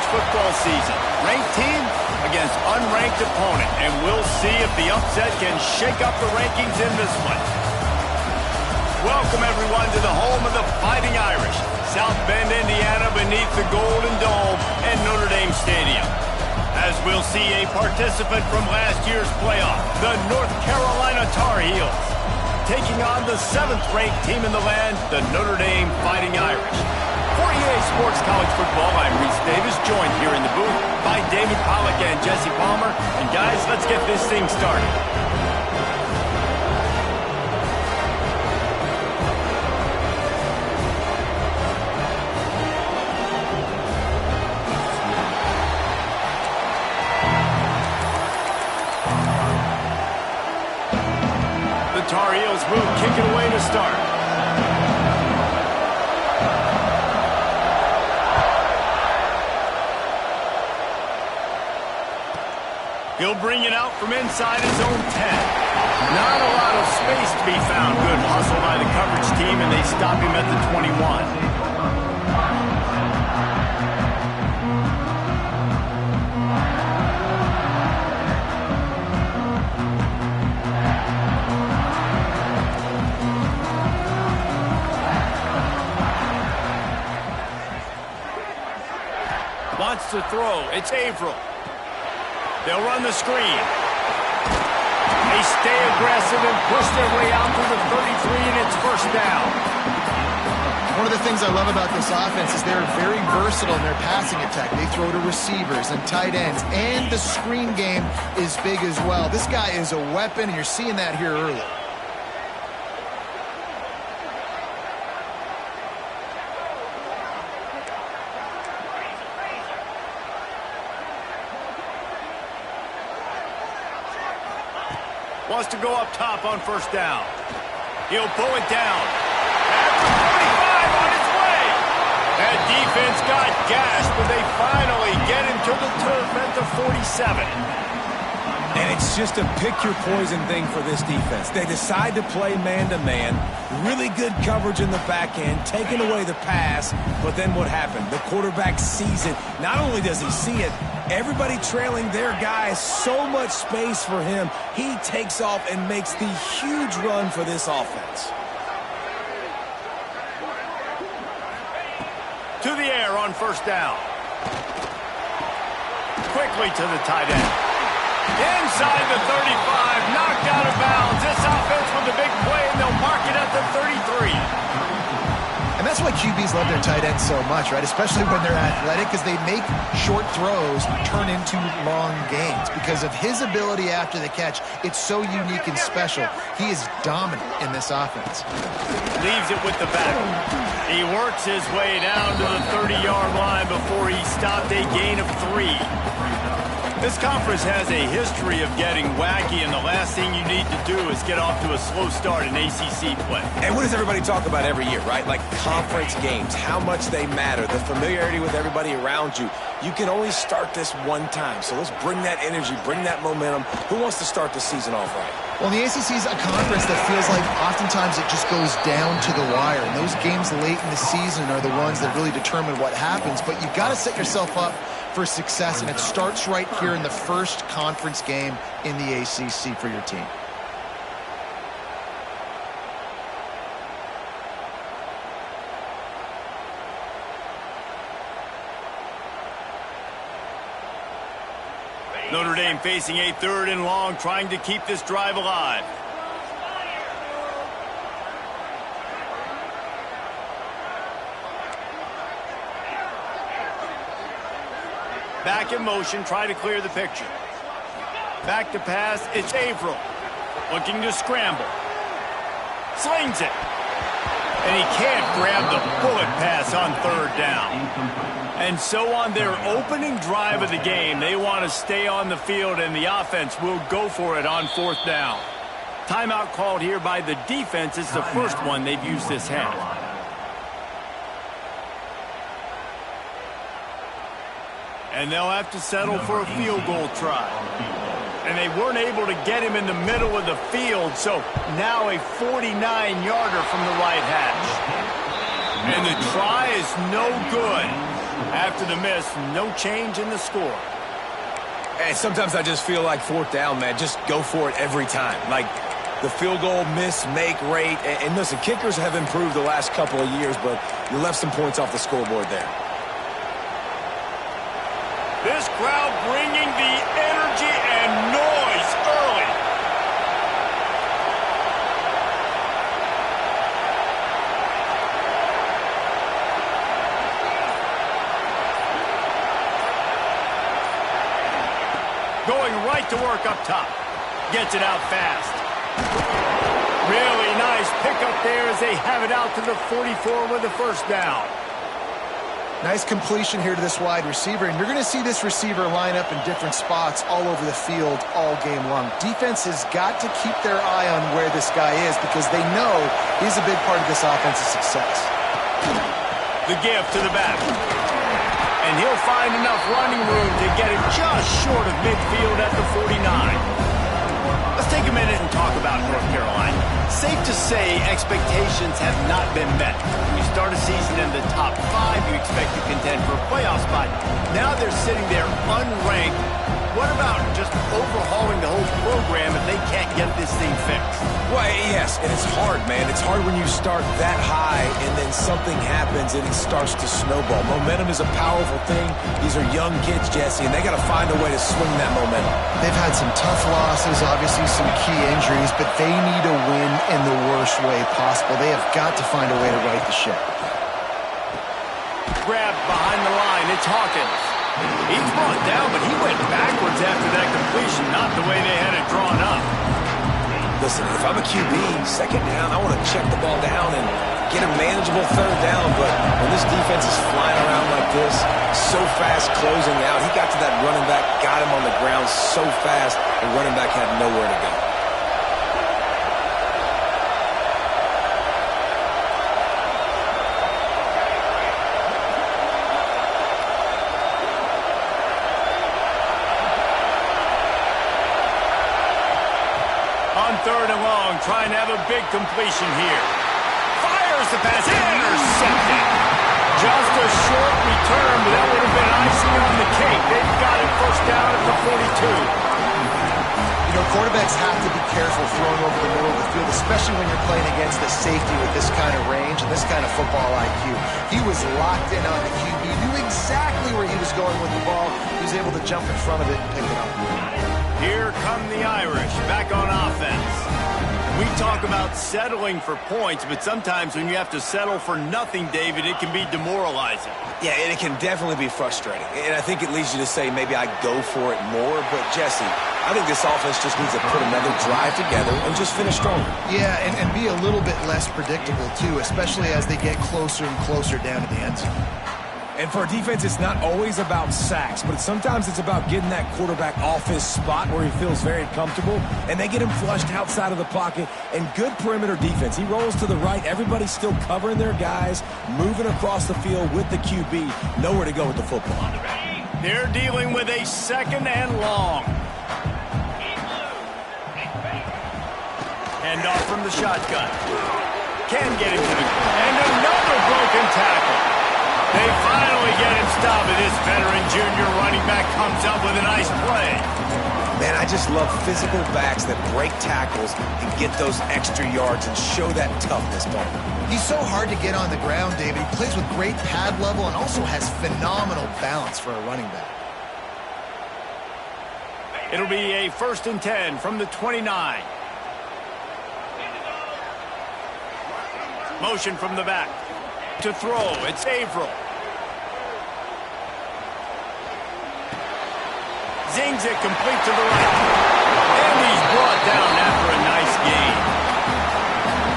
college football season. Ranked team against unranked opponent, and we'll see if the upset can shake up the rankings in this one. Welcome, everyone, to the home of the Fighting Irish, South Bend, Indiana, beneath the Golden Dome and Notre Dame Stadium. As we'll see a participant from last year's playoff, the North Carolina Tar Heels, taking on the 7th-ranked team in the land, the Notre Dame Fighting Irish. For EA Sports College Football, I'm Reese Davis, joined here in the booth by David Pollack and Jesse Palmer. And guys, let's get this thing started. The Tar Heels move, kick it away to start. He'll bring it out from inside his own 10. Not a lot of space to be found. Good hustle by the coverage team, and they stop him at the 21. Wants to throw. It's Averill. They'll run the screen. They stay aggressive and push their way out to the 33, and it's first down. One of the things I love about this offense is they're very versatile in their passing attack. They throw to receivers and tight ends, and the screen game is big as well. This guy is a weapon, and you're seeing that here early. Wants to go up top on first down. He'll pull it down. At the 45 on its way. That defense got gassed, but they finally get him to the turf at the 47. And it's just a pick-your-poison thing for this defense. They decide to play man-to-man. Really good coverage in the back end, taking away the pass. But then what happened? The quarterback sees it. Not only does he see it, everybody trailing their guy, so much space for him. He takes off and makes the huge run for this offense. To the air on first down. Quickly to the tight end. Inside the 35, knocked out of bounds. This offense with a big play, and they'll mark it at the 33. And that's why QBs love their tight ends so much, right? Especially when they're athletic, because they make short throws turn into long gains. Because of his ability after the catch, it's so unique and special. He is dominant in this offense. Leaves it with the back. He works his way down to the 30-yard line before he stopped a gain of 3. This conference has a history of getting wacky, and the last thing you need to do is get off to a slow start in ACC play. And what does everybody talk about every year, right? Like conference games, how much they matter, the familiarity with everybody around you. You can only start this one time, so let's bring that energy, bring that momentum. Who wants to start the season off right? Well, the ACC is a conference that feels like oftentimes it just goes down to the wire. And those games late in the season are the ones that really determine what happens. But you've got to set yourself up for success, and it starts right here in the first conference game in the ACC for your team. Notre Dame facing a 3rd and long, trying to keep this drive alive. Back in motion, try to clear the picture. Back to pass, it's Averill. Looking to scramble. Slings it. And he can't grab the bullet pass on 3rd down. And so on their opening drive of the game, they want to stay on the field, and the offense will go for it on 4th down. Timeout called here by the defense. It's the first one they've used this half. And they'll have to settle for a field goal try. And they weren't able to get him in the middle of the field, so now a 49-yarder from the right hash. And the try is no good. After the miss, no change in the score. And sometimes I just feel like fourth down, man, just go for it every time. Like the field goal miss, make rate. And listen, kickers have improved the last couple of years, but you left some points off the scoreboard there. This crowd bringing the energy and noise early. Going right to work up top. Gets it out fast. Really nice pickup there as they have it out to the 44 with the first down. Nice completion here to this wide receiver, and you're going to see this receiver line up in different spots all over the field all game long. Defense has got to keep their eye on where this guy is because they know he's a big part of this offense's success. The give to the back. And he'll find enough running room to get it just short of midfield at the 49. Let's take a minute and talk about North Carolina. Safe to say expectations have not been met. When you start a season in the top 5, you expect to contend for a playoff spot. Now they're sitting there unranked. What about just overhauling the whole program if they can't get this thing fixed? Well, yes, and it's hard, man. It's hard when you start that high and then something happens and it starts to snowball. Momentum is a powerful thing. These are young kids, Jesse, and they got to find a way to swing that momentum. They've had some tough losses, obviously some key injuries, but they need a win in the worst way possible. They have got to find a way to right the ship. Grabbed behind the line. It's Hawkins. He's brought down, but he went backwards after that completion, not the way they had it drawn up. Listen, if I'm a QB, second down, I want to check the ball down and get a manageable third down, but when this defense is flying around like this, so fast closing out, he got to that running back, got him on the ground so fast, the running back had nowhere to go. Third and long, trying to have a big completion here. Fires the pass, intercepted. Just a short return, but that would have been icing on the cake. They've got it first down at the 42. You know, quarterbacks have to be careful throwing over the middle of the field, especially when you're playing against the safety with this kind of range and this kind of football IQ. He was locked in on the QB, knew exactly where he was going with the ball. He was able to jump in front of it and pick it up. Here come the Irish, back on offense. We talk about settling for points, but sometimes when you have to settle for nothing, David, it can be demoralizing. Yeah, and it can definitely be frustrating. And I think it leads you to say maybe I go for it more. But, Jesse, I think this offense just needs to put another drive together and just finish stronger. Yeah, and be a little bit less predictable, too, especially as they get closer and closer down to the end zone. And for a defense, it's not always about sacks, but sometimes it's about getting that quarterback off his spot where he feels very comfortable, and they get him flushed outside of the pocket, and good perimeter defense. He rolls to the right. Everybody's still covering their guys, moving across the field with the QB. Nowhere to go with the football. They're dealing with a second and long. Hand off from the shotgun. Can get him to the... And another broken tackle. They finally get him stopped, and this veteran junior running back comes up with a nice play. Man, I just love physical backs that break tackles and get those extra yards and show that toughness, Paul. He's so hard to get on the ground, David. He plays with great pad level and also has phenomenal balance for a running back. It'll be a 1st and 10 from the 29. Motion from the back. To throw, it's Averill. Zings it complete to the right. And he's brought down after a nice gain.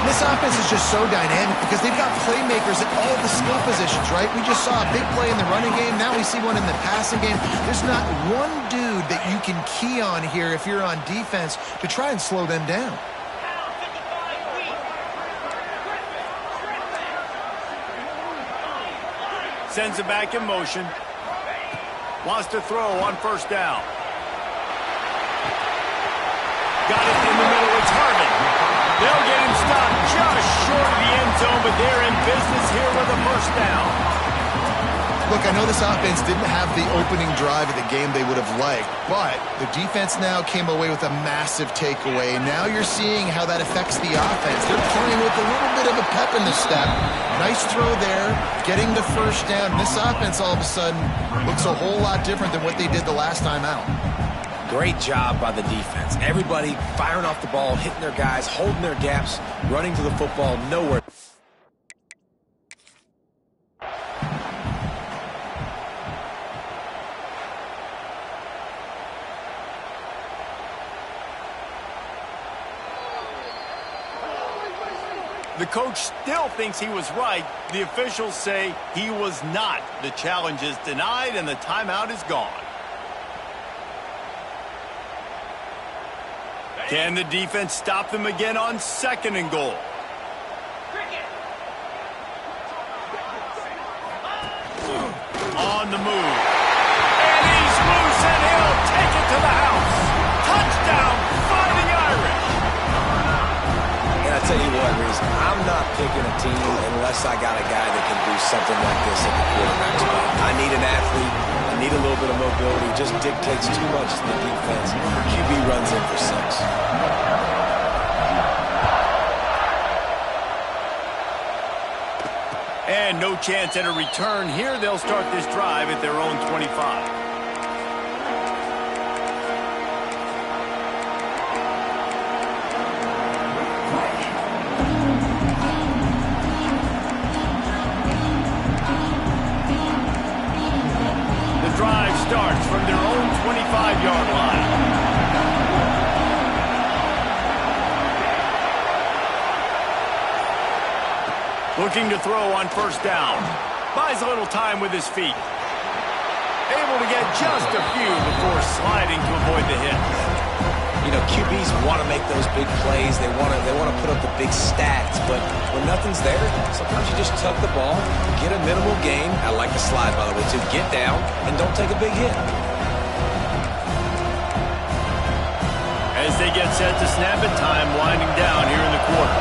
This offense is just so dynamic because they've got playmakers at all the skill positions, right? We just saw a big play in the running game. Now we see one in the passing game. There's not one dude that you can key on here if you're on defense to try and slow them down. Sends it back in motion. Wants to throw on 1st down. Got it in the middle. It's Harvin. They'll get him stopped just short of the end zone, but they're in business here with a 1st down. Look, I know this offense didn't have the opening drive of the game they would have liked, but the defense now came away with a massive takeaway. Now you're seeing how that affects the offense. They're playing with a little bit of a pep in the step. Nice throw there, getting the first down. This offense all of a sudden looks a whole lot different than what they did the last time out. Great job by the defense. Everybody firing off the ball, hitting their guys, holding their gaps, running to the football, nowhere. The coach still thinks he was right. The officials say he was not. The challenge is denied and the timeout is gone. Can the defense stop them again on 2nd and goal? On the move. And he's loose and he'll take it to the house. Touchdown, Fighting Irish. And I tell you what, Reese, I'm not picking a team unless I got a guy that can do something like this at the quarterback spot. I need an athlete. I need a little bit of mobility. It just dictates too much to the defense. QB runs in for 6. And no chance at a return here. They'll start this drive at their own 25. Starts from their own 25-yard line. Looking to throw on 1st down. Buys a little time with his feet. Able to get just a few before sliding to avoid the hit. You know, QBs want to make those big plays. They want to put up the big stats. But when nothing's there, sometimes you just tuck the ball, get a minimal gain. I like the slide, by the way, too. Get down and don't take a big hit. As they get set to snap it, time winding down here in the quarter.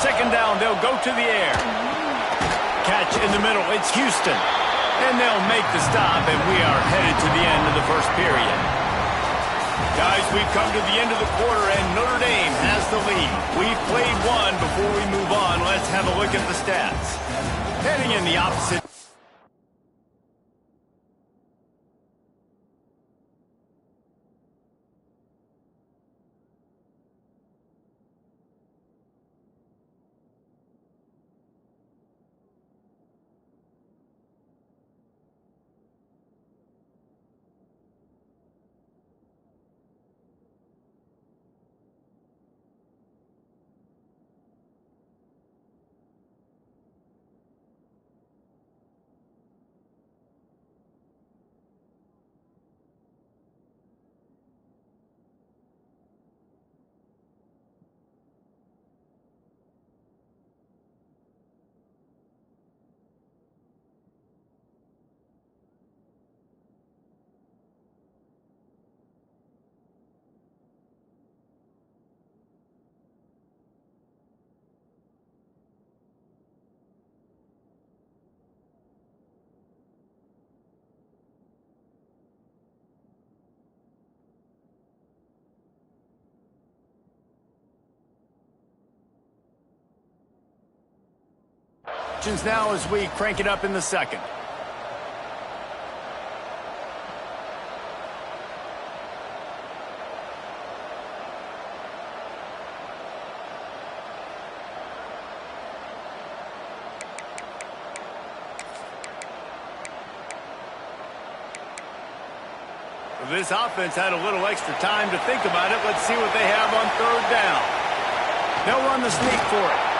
2nd down, they'll go to the air. Catch in the middle, it's Houston. And they'll make the stop, and we are headed to the end of the 1st period. Guys, we've come to the end of the quarter, and Notre Dame has the lead. We've played one. Before we move on, let's have a look at the stats. Heading in the opposite. Now as we crank it up in the 2nd. This offense had a little extra time to think about it. Let's see what they have on 3rd down. They'll run the sneak for it.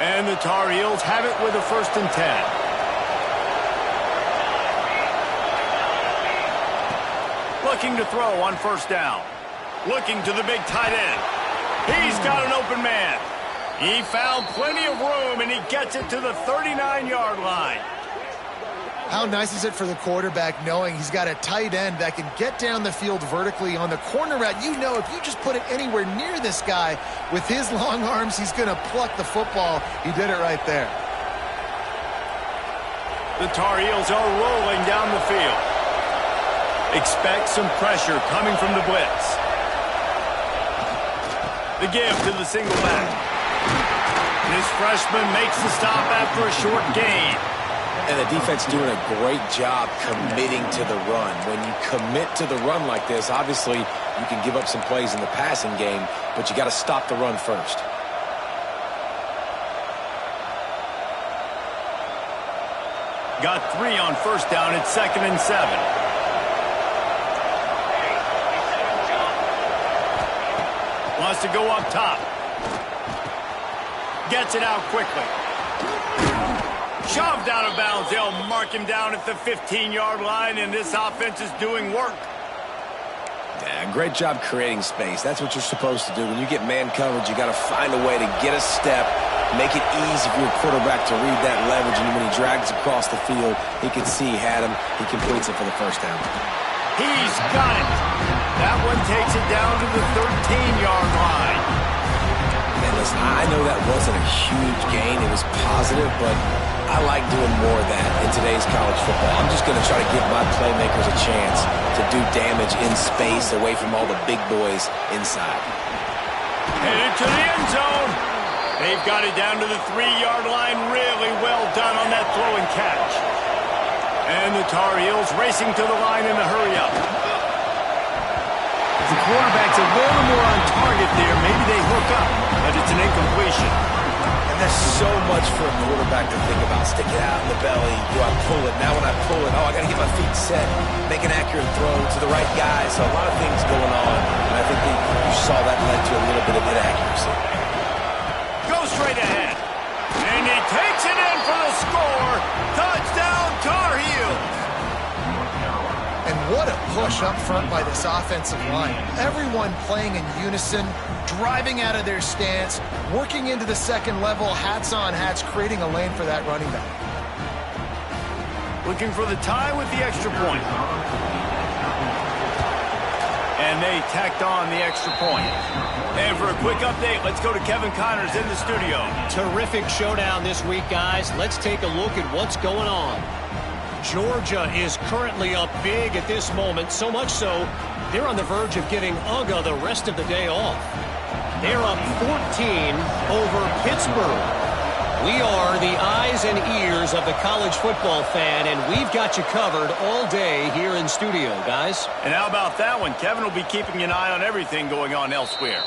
And the Tar Heels have it with a 1st and 10. Looking to throw on 1st down. Looking to the big tight end. He's got an open man. He found plenty of room, and he gets it to the 39-yard line. How nice is it for the quarterback knowing he's got a tight end that can get down the field vertically on the corner route? You know, if you just put it anywhere near this guy with his long arms, he's going to pluck the football. He did it right there. The Tar Heels are rolling down the field. Expect some pressure coming from the blitz. The give to the single back. This freshman makes the stop after a short gain. And the defense doing a great job committing to the run. When you commit to the run like this, obviously you can give up some plays in the passing game, but you got to stop the run first. Got 3 on first down. It's 2nd and 7. Wants to go up top. Gets it out quickly. Shoved out of bounds. They'll mark him down at the 15-yard line, and this offense is doing work. Yeah, great job creating space. That's what you're supposed to do. When you get man coverage, you got to find a way to get a step, make it easy for your quarterback to read that leverage, and when he drags across the field, he can see he had him. He completes it for the first down. He's got it. That one takes it down to the 13-yard line. And listen, I know that wasn't a huge gain. It was positive, but I like doing more of that in today's college football. I'm just going to try to give my playmakers a chance to do damage in space away from all the big boys inside. Headed to the end zone. They've got it down to the 3-yard line. Really well done on that throw and catch. And the Tar Heels racing to the line in a hurry-up. The quarterback's a little more on target there. Maybe they hook up, but it's an incompletion. And there's so much for a quarterback to think about. Stick it out in the belly. Do I pull it? Now when I pull it, I got to get my feet set. Make an accurate throw to the right guy. So a lot of things going on. And I think you saw that led to a little bit of inaccuracy. Go straight ahead. And he takes it in for the score. Touchdown, Tar Heels. And what a push up front by this offensive line. Everyone playing in unison, driving out of their stance, working into the second level, hats on hats, creating a lane for that running back. Looking for the tie with the extra point. And they tacked on the extra point. And for a quick update, let's go to Kevin Connors in the studio. Terrific showdown this week, guys. Let's take a look at what's going on. Georgia is currently up big at this moment, so much so they're on the verge of giving UGA the rest of the day off. They're up 14 over Pittsburgh. We are the eyes and ears of the college football fan, and we've got you covered all day here in studio, guys. And how about that one? Kevin will be keeping an eye on everything going on elsewhere.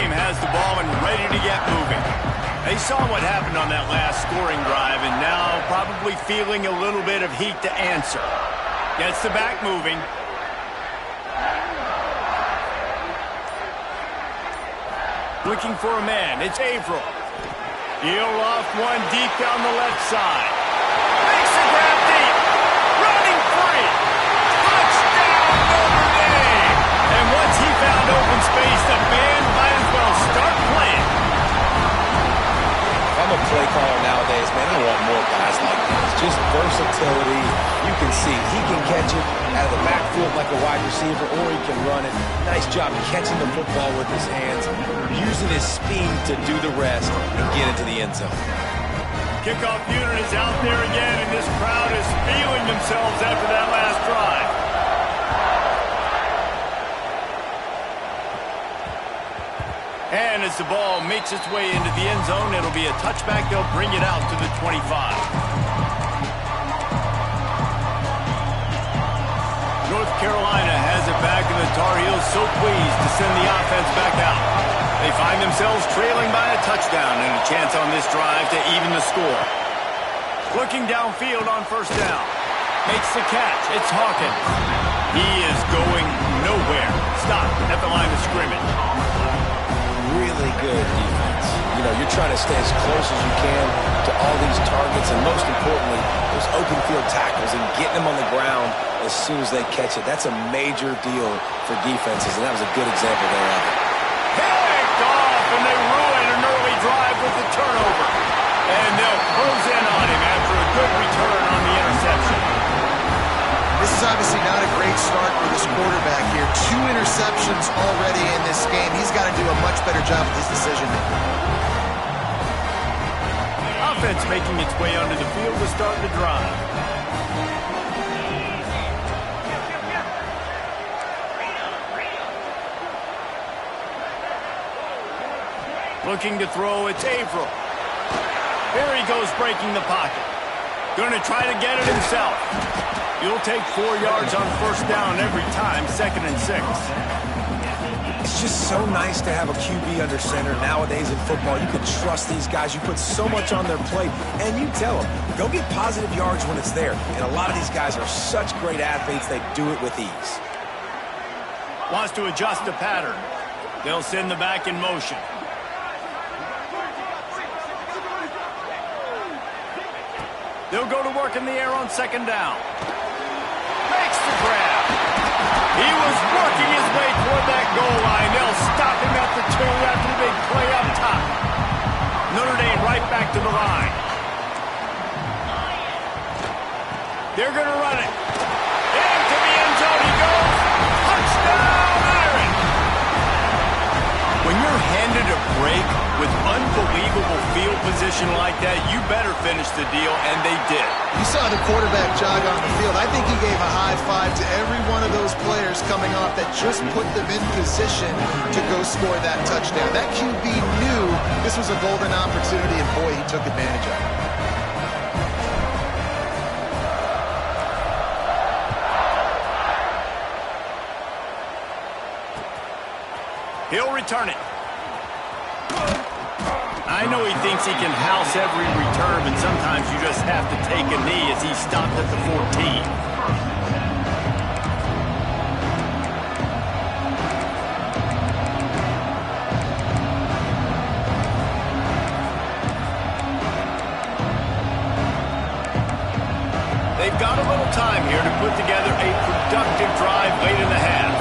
Has the ball and ready to get moving. They saw what happened on that last scoring drive and now probably feeling a little bit of heat to answer. Gets the back moving. Looking for a man. It's Averill. He'll loft one deep down the left side. Makes the grab deep. Running free. Touchdown Notre Dame. And once he found open space, the band might as well start playing. If I'm a play caller nowadays, man, I want more guys like this. Just versatility. You can see he can catch it out of the backfield like a wide receiver, or he can run it. Nice job catching the football with his hands, using his speed to do the rest and get into the end zone. Kickoff unit is out there again, and this crowd is feeling themselves after that last drive. And as the ball makes its way into the end zone, it'll be a touchback. They'll bring it out to the 25. North Carolina has it back, and the Tar Heels so pleased to send the offense back out. They find themselves trailing by a touchdown and a chance on this drive to even the score. Looking downfield on first down. Makes the catch. It's Hawkins. He is going nowhere. Stopped at the line of scrimmage. Really good defense. You know, you're trying to stay as close as you can to all these targets, and most importantly, those open field tackles and getting them on the ground as soon as they catch it. That's a major deal for defenses, and that was a good example there of it. Picked off, and they ruin an early drive with the turnover. And they'll close in on him after a good return on the interception. This is obviously not a great start for this quarterback here. 2 interceptions already in this game. He's got to do a much better job with his decision-making. Offense making its way onto the field to start the drive. Looking to throw, it's Averill. Here he goes breaking the pocket. Going to try to get it himself. You'll take 4 yards on first down every time, 2nd and 6. It's just so nice to have a QB under center nowadays in football. You can trust these guys. You put so much on their plate, and you tell them, go get positive yards when it's there. And a lot of these guys are such great athletes, they do it with ease. Wants to adjust the pattern. They'll send the back in motion. They'll go to work in the air on 2nd down. Makes the grab. He was working his way toward that goal line. They'll stop him at the 2 after the big play up top. Notre Dame right back to the line. They're going to run it. Into the end zone he goes. Touchdown, Iron. When you're handed a break with unbelievable field position like that, you better finish the deal, and they did. You saw the quarterback jog on the field. I think he gave a high five to every one of those players coming off that just put them in position to go score that touchdown. That QB knew this was a golden opportunity, and boy, he took advantage of it. He'll return it. I know he thinks he can house every return, and sometimes you just have to take a knee as he stopped at the 14. They've got a little time here to put together a productive drive late in the half.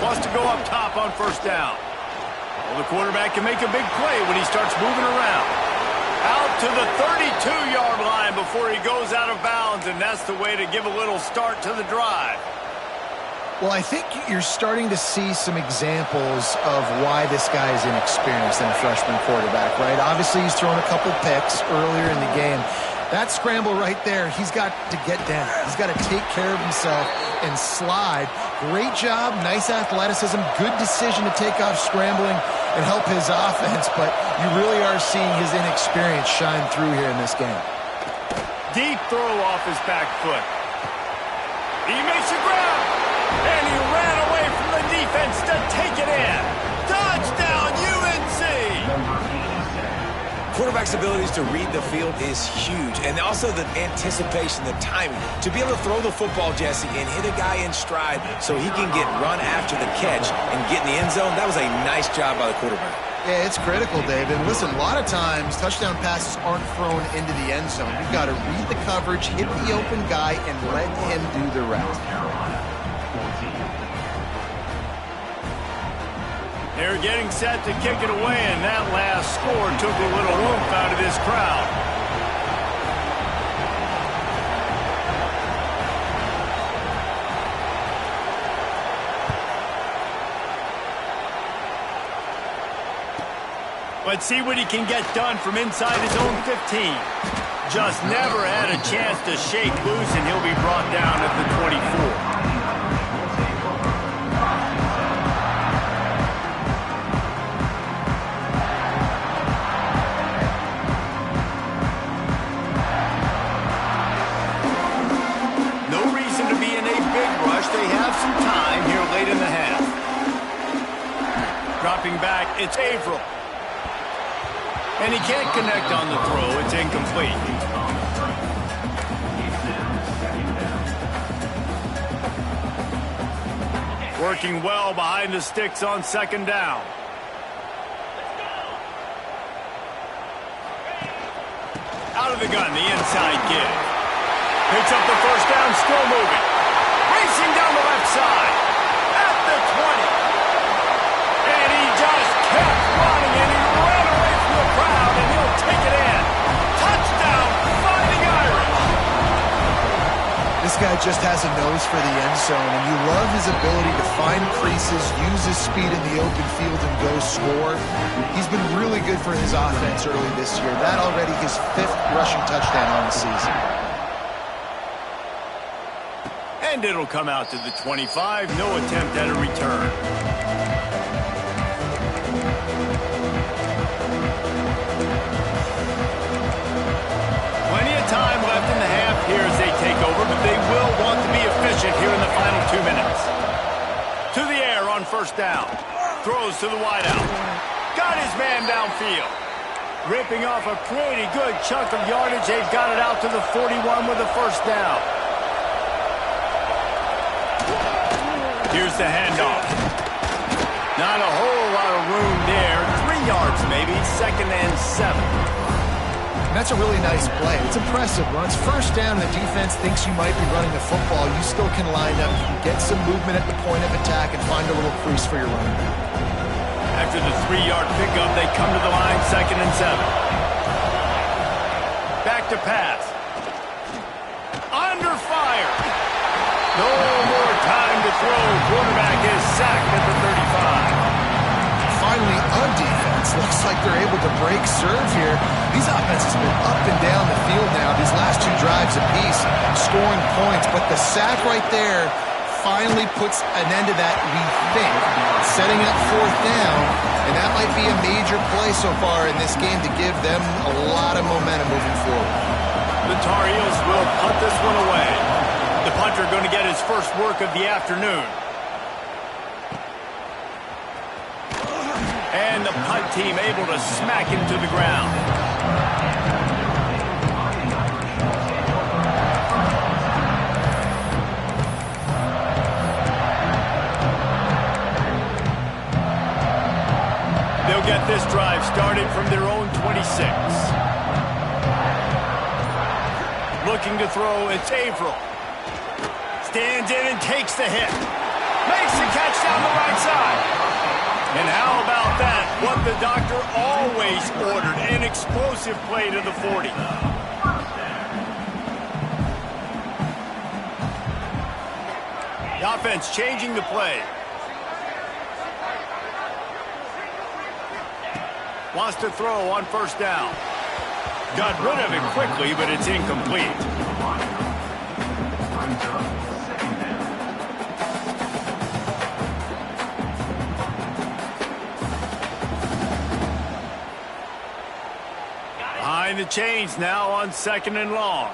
Wants to go up top on first down. Well, the quarterback can make a big play when he starts moving around. Out to the 32-yard line before he goes out of bounds, and that's the way to give a little start to the drive. Well, I think you're starting to see some examples of why this guy is inexperienced in a freshman quarterback, right? Obviously, he's thrown a couple picks earlier in the game. That scramble right there, he's got to get down. He's got to take care of himself and slide. Great job, nice athleticism, good decision to take off scrambling and help his offense, but you really are seeing his inexperience shine through here in this game. Deep throw off his back foot. He makes a grab, and he ran away from the defense to take it in. Touchdown, UNC! Quarterback's abilities to read the field is huge, and also the anticipation, the timing. To be able to throw the football, Jesse, and hit a guy in stride so he can get run after the catch and get in the end zone, that was a nice job by the quarterback. Yeah, it's critical, David. Listen, a lot of times touchdown passes aren't thrown into the end zone. You've got to read the coverage, hit the open guy, and let him do the rest. They're getting set to kick it away, and that last score took a little oomph out of this crowd. Let's see what he can get done from inside his own 15. Just never had a chance to shake loose, and he'll be brought down at the 24. They have some time here late in the half. Dropping back, it's Averill. And he can't connect on the throw. It's incomplete. Working well behind the sticks on 2nd down. Out of the gun, the inside give. Picks up the first down, still moving. Racing down the left side. At the 20. And he just kept running, and he ran away from the crowd, and he'll take it in. Touchdown, Fighting Irish. This guy just has a nose for the end zone, and you love his ability to find creases, use his speed in the open field, and go score. He's been really good for his offense early this year. That already his 5th rushing touchdown on the season. And it'll come out to the 25. No attempt at a return. Plenty of time left in the half here as they take over, but they will want to be efficient here in the final 2 minutes. To the air on first down. Throws to the wideout. Got his man downfield. Ripping off a pretty good chunk of yardage. They've got it out to the 41 with a first down. Here's the handoff. Not a whole lot of room there. 3 yards maybe, 2nd and 7. And that's a really nice play. It's impressive. When it's first down and the defense thinks you might be running the football, you still can line up. You can get some movement at the point of attack and find a little crease for your running back. After the 3-yard pickup, they come to the line, 2nd and 7. Back to pass. Under fire. No more time to throw. Quarterback is sacked at the 35. Finally, on defense, looks like they're able to break serve here. These offenses have been up and down the field now, these last 2 drives apiece, scoring points. But the sack right there finally puts an end to that, we think, setting up 4th down. And that might be a major play so far in this game to give them a lot of momentum moving forward. The Tar Heels will punt this one away. The punter going to get his first work of the afternoon. And the punt team able to smack him to the ground. They'll get this drive started from their own 26. Looking to throw, it's Averill. Stands in and takes the hit. Makes the catch down the right side. And how about that? What the doctor always ordered. An explosive play to the 40. The offense changing the play. Wants to throw on first down. Got rid of it quickly, but it's incomplete. Behind the chains now on 2nd and long.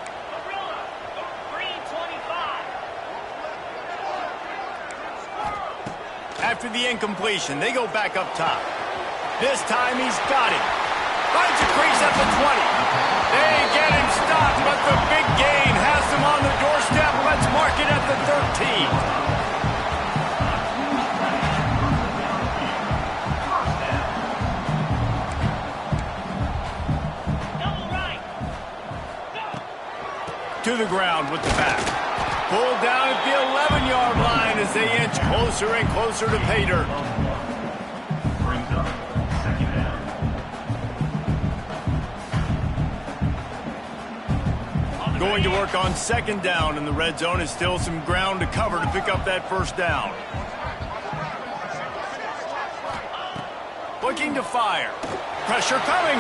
After the incompletion, they go back up top. This time he's got him. Finds a crease at the 20. They get him stopped, but the big gain has them on the doorstep. Let's mark it at the 13. To the ground with the back. Pulled down at the 11-yard line as they inch closer and closer to pay dirt. Going to work on 2nd down, and the red zone is still some ground to cover to pick up that first down. Looking to fire. Pressure coming.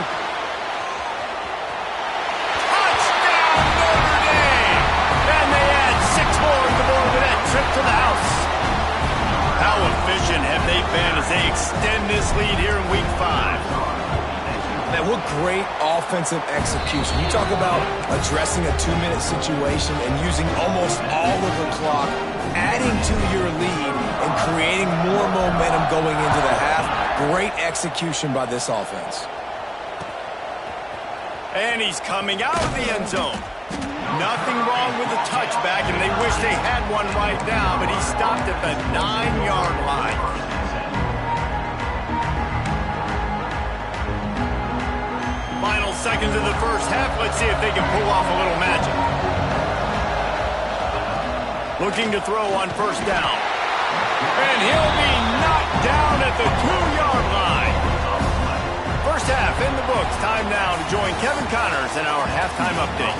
Touchdown, Notre Dame! And they add 6 more to the board with that trip to the house. How efficient have they been as they extend this lead here in Week 5? Man, what great offensive execution. You talk about addressing a 2-minute situation and using almost all of the clock, adding to your lead and creating more momentum going into the half. Great execution by this offense. And he's coming out of the end zone. Nothing wrong with the touchback, and they wish they had one right now, but he stopped at the 9-yard line. Final seconds of the first half. Let's see if they can pull off a little magic. Looking to throw on first down. And he'll be knocked down at the 2-yard line. First half in the books. Time now to join Kevin Connors in our halftime update.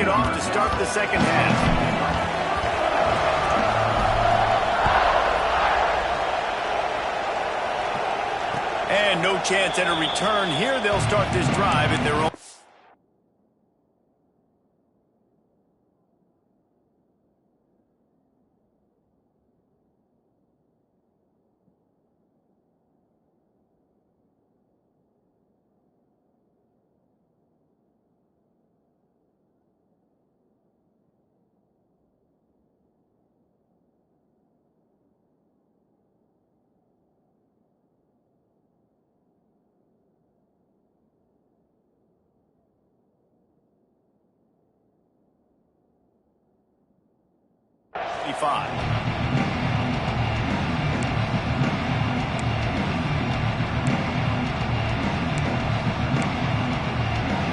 It off to start the second half. And no chance at a return here. They'll start this drive at their own.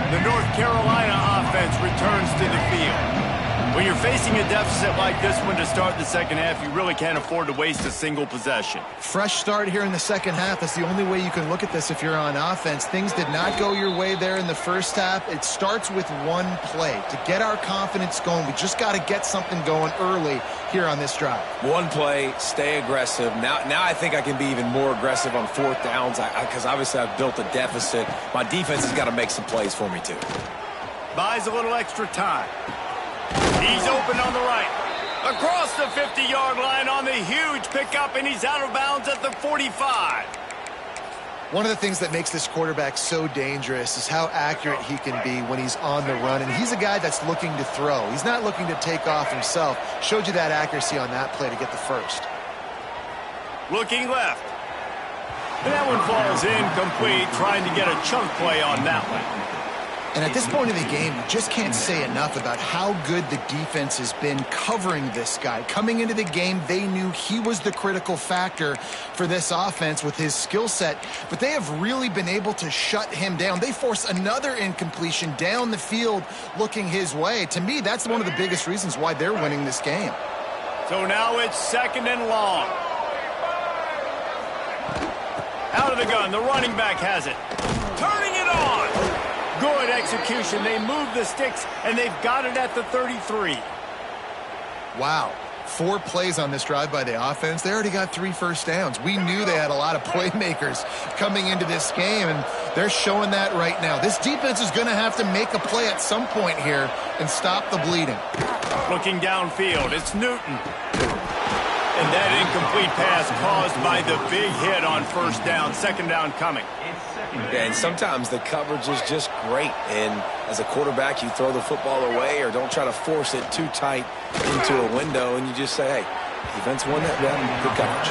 The North Carolina offense returns to the field. When you're facing a deficit like this one to start the second half, you really can't afford to waste a single possession. Fresh start here in the second half. That's the only way you can look at this if you're on offense. Things did not go your way there in the first half. It starts with one play. To get our confidence going, we just got to get something going early here on this drive. One play, stay aggressive. Now I think I can be even more aggressive on fourth downs because obviously I've built a deficit. My defense has got to make some plays for me too. Buys a little extra time. He's open on the right. Across the 50-yard line on the huge pickup, and he's out of bounds at the 45. One of the things that makes this quarterback so dangerous is how accurate he can be when he's on the run. And he's a guy that's looking to throw. He's not looking to take off himself. Showed you that accuracy on that play to get the first. Looking left. And that one falls incomplete, trying to get a chunk play on that one. And at this point in the game, you just can't say enough about how good the defense has been covering this guy. Coming into the game, they knew he was the critical factor for this offense with his skill set, but they have really been able to shut him down. They force another incompletion down the field looking his way. To me, that's one of the biggest reasons why they're winning this game. So now it's second and long. Out of the gun, the running back has it. Turning it on. Good execution. They move the sticks, and they've got it at the 33. Wow. 4 plays on this drive by the offense. They already got 3 first downs. We knew they had a lot of playmakers coming into this game, and they're showing that right now. This defense is going to have to make a play at some point here and stop the bleeding. Looking downfield, it's Newton. And that incomplete pass caused by the big hit on first down. Second down coming. Yeah, and sometimes the coverage is just great. And as a quarterback, you throw the football away or don't try to force it too tight into a window, and you just say, hey, defense won that down. Good coverage.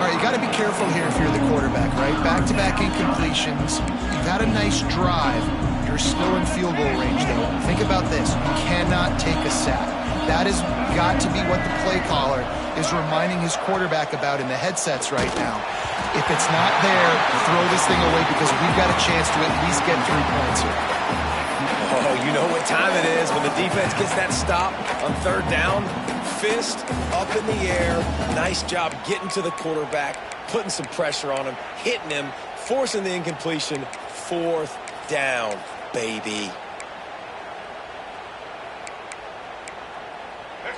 All right, you got to be careful here if you're the quarterback, right? Back-to-back incompletions. You've had a nice drive. You're still in field goal range, though. Think about this. You cannot take a sack. That has got to be what the play caller is reminding his quarterback about in the headsets right now. If it's not there, throw this thing away because we've got a chance to at least get 3 points here. Oh, you know what time it is when the defense gets that stop on third down. Fist up in the air. Nice job getting to the quarterback, putting some pressure on him, hitting him, forcing the incompletion. Fourth down, baby.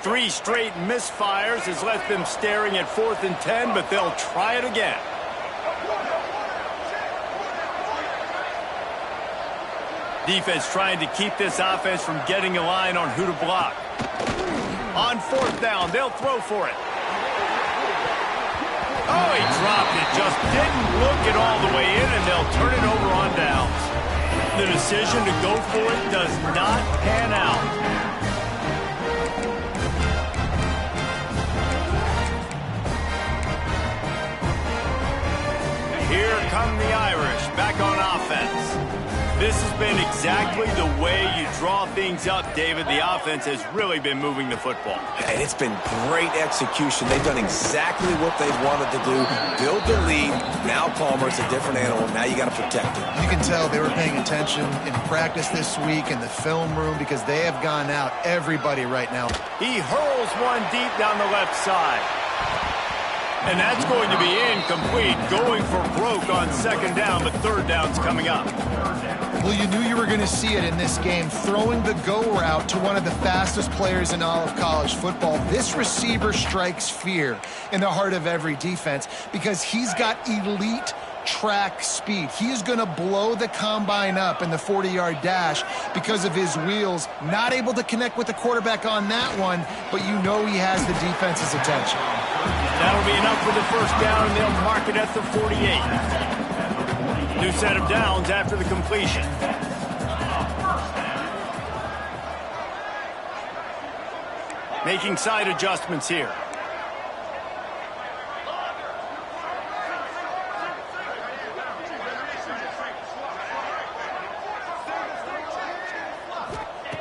3 straight misfires has left them staring at 4th and 10, but they'll try it again. Defense trying to keep this offense from getting a line on who to block. On 4th down, they'll throw for it. Oh, he dropped it. Just didn't look it all the way in, and they'll turn it over on downs. The decision to go for it does not pan out. Here come the Irish back on offense. This has been exactly the way you draw things up, David. The offense has really been moving the football. And it's been great execution. They've done exactly what they've wanted to do. Build the lead. Now Palmer's a different animal. Now you got to protect him. You can tell they were paying attention in practice this week in the film room because they have gone out everybody right now. He hurls one deep down the left side. And that's going to be incomplete. Going for broke on second down, but third down's coming up. Well, you knew you were going to see it in this game, throwing the go route to one of the fastest players in all of college football. This receiver strikes fear in the heart of every defense because he's got elite track speed. He is going to blow the combine up in the 40-yard dash because of his wheels. Not able to connect with the quarterback on that one, but you know he has the defense's attention. That'll be enough for the first down, and they'll mark it at the 48. New set of downs after the completion. Making side adjustments here.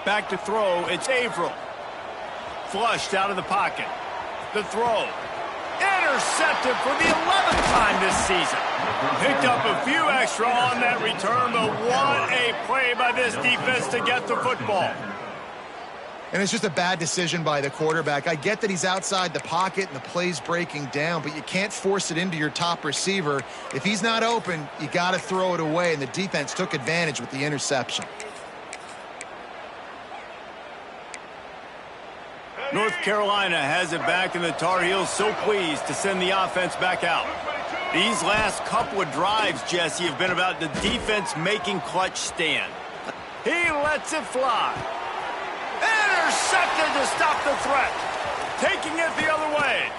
Back to throw, it's Averill. Flushed out of the pocket. The throw. Intercepted for the 11th time this season. Picked up a few extra on that return, but what a play by this defense to get the football. And it's just a bad decision by the quarterback. I get that he's outside the pocket and the play's breaking down, but you can't force it into your top receiver. If he's not open, you got to throw it away, and the defense took advantage with the interception. North Carolina has it back, and the Tar Heels so pleased to send the offense back out. These last couple of drives, Jesse, have been about the defense making clutch stand. He lets it fly. Intercepted to stop the threat. Taking it the other way.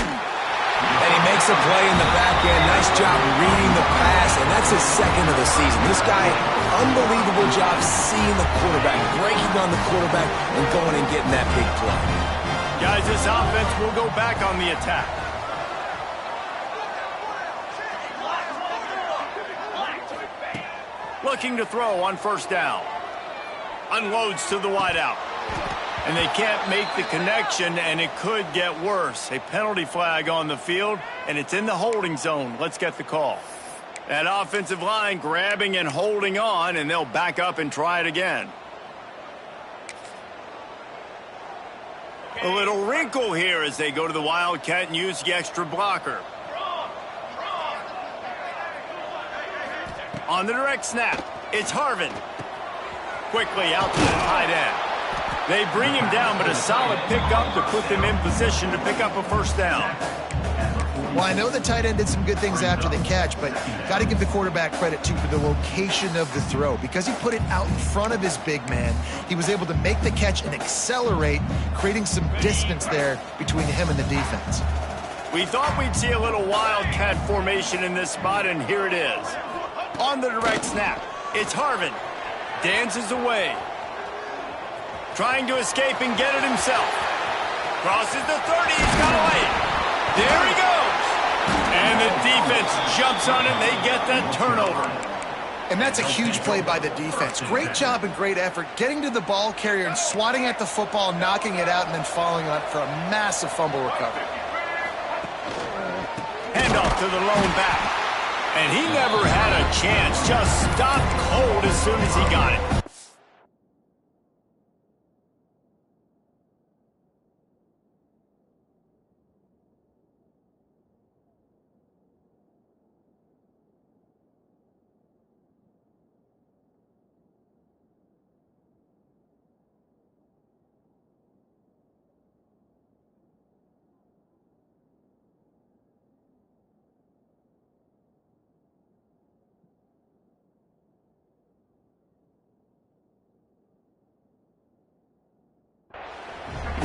And he makes a play in the back end. Nice job reading the pass, and that's his second of the season. This guy, unbelievable job seeing the quarterback, breaking on the quarterback, and going and getting that big play. Guys, this offense will go back on the attack. Looking to throw on first down. Unloads to the wideout. And they can't make the connection, and it could get worse. A penalty flag on the field, and it's in the holding zone. Let's get the call. That offensive line grabbing and holding on, and they'll back up and try it again. A little wrinkle here as they go to the Wildcat and use the extra blocker. On the direct snap, it's Harvin. Quickly out to the tight end. They bring him down, but a solid pickup to put them in position to pick up a first down. Well, I know the tight end did some good things after the catch, but got to give the quarterback credit, too, for the location of the throw. Because he put it out in front of his big man, he was able to make the catch and accelerate, creating some distance there between him and the defense. We thought we'd see a little Wildcat formation in this spot, and here it is. On the direct snap, it's Harvin. Dances away. Trying to escape and get it himself. Crosses the 30, he's got away. There he goes. And the defense jumps on it, and they get that turnover. And that's a huge play by the defense. Great job and great effort getting to the ball carrier and swatting at the football, knocking it out, and then falling on it for a massive fumble recovery. Handoff to the lone back. And he never had a chance, just stopped cold as soon as he got it.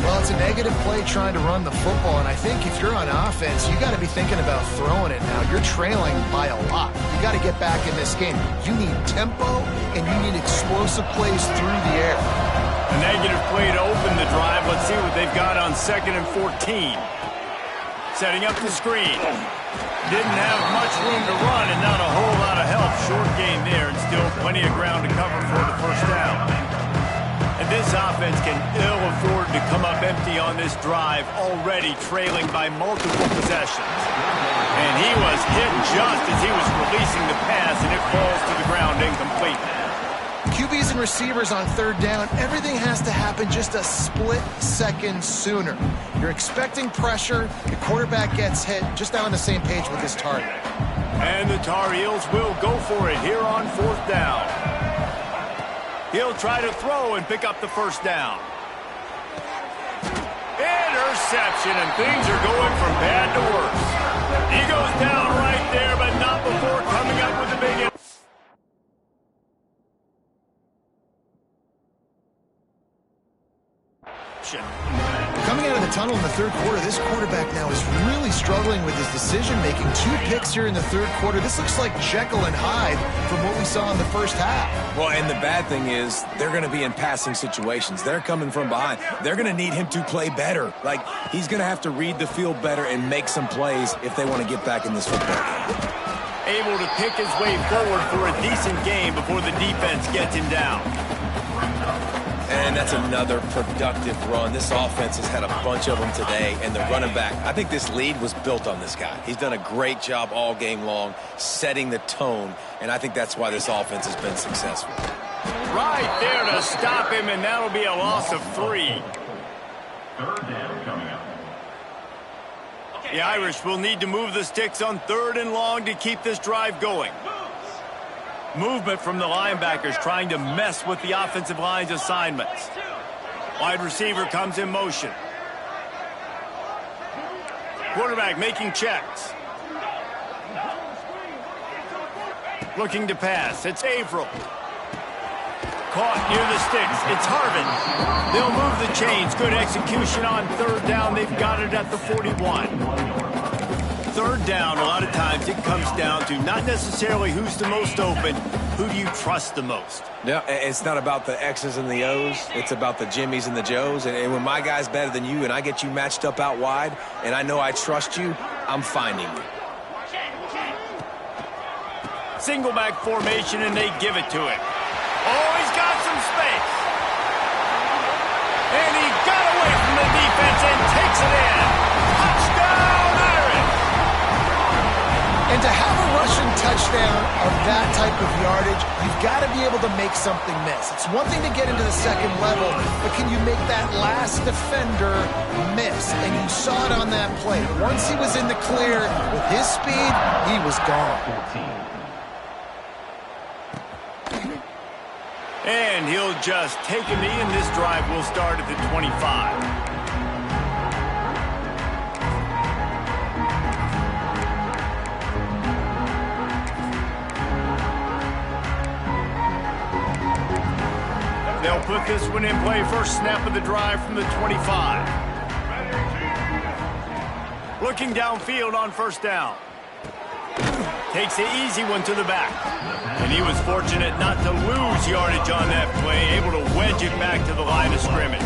Well, it's a negative play trying to run the football, and I think if you're on offense, you got to be thinking about throwing it now. You're trailing by a lot. You got to get back in this game. You need tempo, and you need explosive plays through the air. A negative play to open the drive. Let's see what they've got on 2nd and 14. Setting up the screen. Didn't have much room to run and not a whole lot of help. Short gain there and still plenty of ground to cover for the first down. And this offense can ill afford to come up empty on this drive, already trailing by multiple possessions. And he was hit just as he was releasing the pass, and it falls to the ground incomplete. QBs and receivers on 3rd down, everything has to happen just a split second sooner. You're expecting pressure, the quarterback gets hit, just not on the same page with his target. And the Tar Heels will go for it here on 4th down. He'll try to throw and pick up the first down. Interception, and things are going from bad to worse. He goes down right there, but not before coming up with a big hit. Coming out of the tunnel in the 3rd quarter, this quarterback now is really struggling with his decision-making. 2 picks here in the 3rd quarter. This looks like Jekyll and Hyde from what we saw in the first half. Well, and the bad thing is they're going to be in passing situations. They're coming from behind. They're going to need him to play better. Like, he's going to have to read the field better and make some plays if they want to get back in this football game. Able to pick his way forward for a decent game before the defense gets him down. And that's another productive run. This offense has had a bunch of them today, and the running back, I think this lead was built on this guy. He's done a great job all game long, setting the tone, and I think that's why this offense has been successful. Right there to stop him, and that'll be a loss of 3. 3rd down coming up. The Irish will need to move the sticks on 3rd and long to keep this drive going. Movement from the linebackers trying to mess with the offensive line's assignments. Wide receiver comes in motion. Quarterback making checks. Looking to pass. It's Averill. Caught near the sticks. It's Harvin. They'll move the chains. Good execution on 3rd down. They've got it at the 41. 3rd down, a lot of times it comes down to not necessarily who's the most open, who do you trust the most? Yeah, it's not about the X's and the O's. It's about the Jimmys and the Joes. And when my guy's better than you and I get you matched up out wide and I know I trust you, I'm finding you. Single back formation, and they give it to him. Oh, he's got some space. And he got away from the defense and takes it in. Touchdown, Irish! And to have a rushing touchdown of that type of yardage, you've got to be able to make something miss. It's one thing to get into the 2nd level, but can you make that last defender miss? And you saw it on that play. Once he was in the clear with his speed, he was gone. And he'll just take a knee, and this drive will start at the 25. They'll put this one in play. First snap of the drive from the 25. Looking downfield on 1st down. Takes the easy one to the back. And he was fortunate not to lose yardage on that play, able to wedge it back to the line of scrimmage.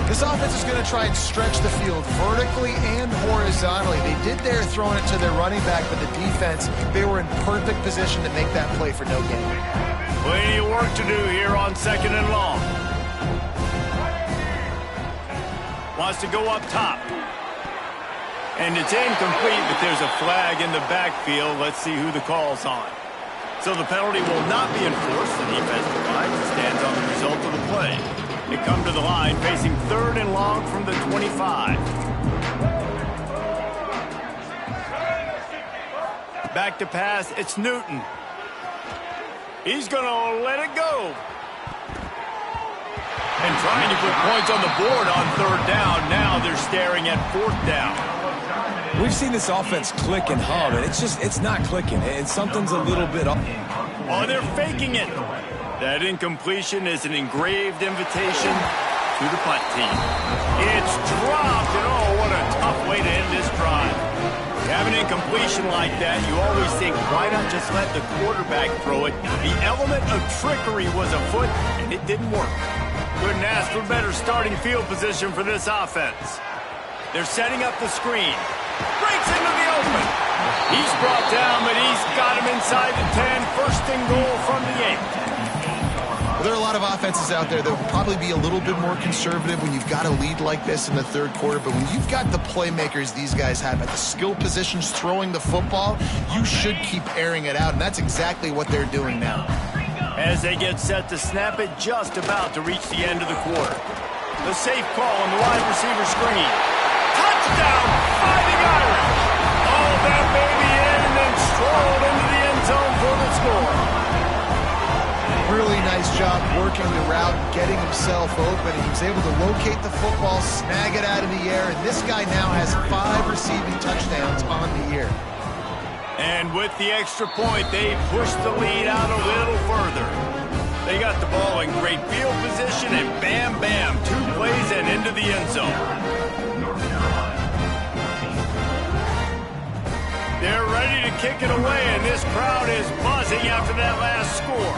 This offense is going to try and stretch the field vertically and horizontally. They did there throwing it to their running back, but the defense, they were in perfect position to make that play for no gain. Plenty of work to do here on 2nd and long. Wants to go up top. And it's incomplete, but there's a flag in the backfield. Let's see who the call's on. So the penalty will not be enforced. The defensive line stands on the result of the play. They come to the line facing 3rd and long from the 25. Back to pass. It's Newton. He's going to let it go. And trying to put points on the board on 3rd down. Now they're staring at 4th down. We've seen this offense click and hum, and it's not clicking. And something's a little bit up. Oh, they're faking it. That incompletion is an engraved invitation. to the punt team. It's dropped, and oh, what a tough way to end this drive. You have an incompletion like that, you always think, why not just let the quarterback throw it? The element of trickery was afoot, and it didn't work. Couldn't ask for better starting field position for this offense. They're setting up the screen. Breaks into the open. He's brought down, but he's got him inside the 10. First and goal from the 8. There are a lot of offenses out there that will probably be a little bit more conservative when you've got a lead like this in the third quarter, but when you've got the playmakers these guys have at the skill positions throwing the football, you should keep airing it out, and that's exactly what they're doing now. As they get set to snap it, just about to reach the end of the quarter. The safe call on the wide receiver screen. Touchdown, Fighting Irish. Oh, that baby in and then strolled into the end zone for the score. Really nice job working the route, getting himself open. He was able to locate the football, snag it out of the air, and this guy now has 5 receiving touchdowns on the year. And with the extra point, they pushed the lead out a little further. They got the ball in great field position, and bam, bam, 2 plays and into the end zone. They're ready to kick it away, and this crowd is buzzing after that last score.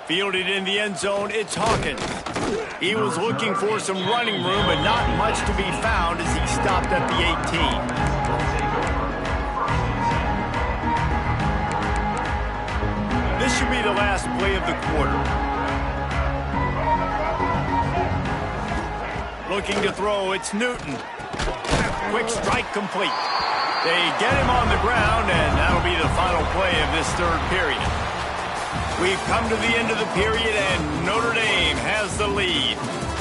Fielded in the end zone, it's Hawkins. He was looking for some running room, but not much to be found as he stopped at the 18. This should be the last play of the quarter. Looking to throw, it's Newton. Quick strike complete. They get him on the ground, and that'll be the final play of this third period. We've come to the end of the period, and Notre Dame has the lead.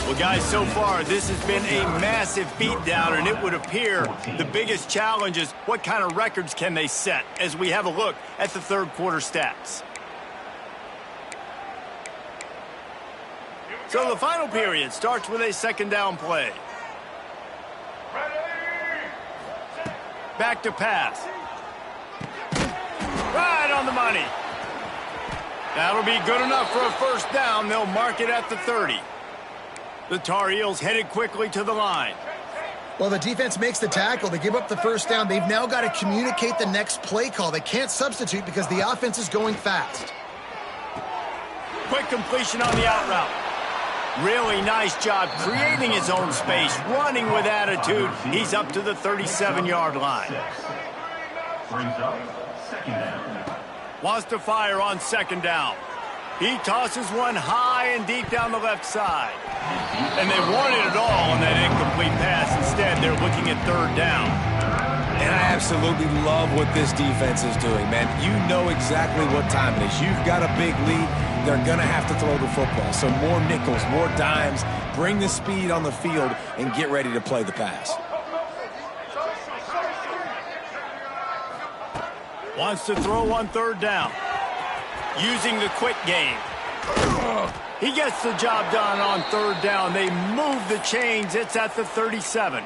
Well, guys, so far, this has been a massive beatdown, and it would appear the biggest challenge is what kind of records can they set as we have a look at the third quarter stats. So the final period starts with a second down play. Back to pass. Right on the money. That'll be good enough for a first down. They'll mark it at the 30. The Tar Heels headed quickly to the line. Well, the defense makes the tackle. They give up the first down. They've now got to communicate the next play call. They can't substitute because the offense is going fast. Quick completion on the out route. Really nice job creating his own space, running with attitude. He's up to the 37-yard line. Brings up second down. Wants to fire on second down. He tosses one high and deep down the left side. And they wanted it all on that incomplete pass. Instead, they're looking at third down. And I absolutely love what this defense is doing, man. You know exactly what time it is. You've got a big lead. They're going to have to throw the football. So more nickels, more dimes. Bring the speed on the field and get ready to play the pass. Wants to throw on third down. Using the quick game. He gets the job done on third down. They move the chains. It's at the 37.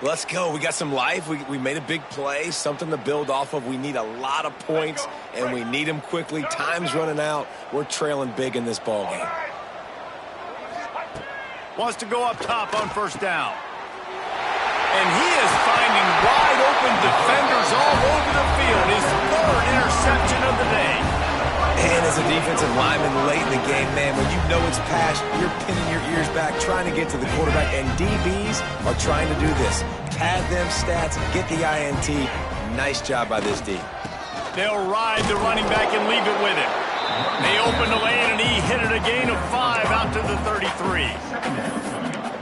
Let's go. We got some life. We made a big play, something to build off of. We need a lot of points, and we need them quickly. Time's running out. We're trailing big in this ballgame. Wants to go up top on first down. And he is finding wide open defenders all over the field. His third interception of the day. And as a defensive lineman late in the game, man, when you know it's past, you're pinning your ears back, trying to get to the quarterback. And DBs are trying to do this. Pad them stats, get the INT. Nice job by this D. They'll ride the running back and leave it with him. They open the lane, and he hit it a gain of 5 out to the 33.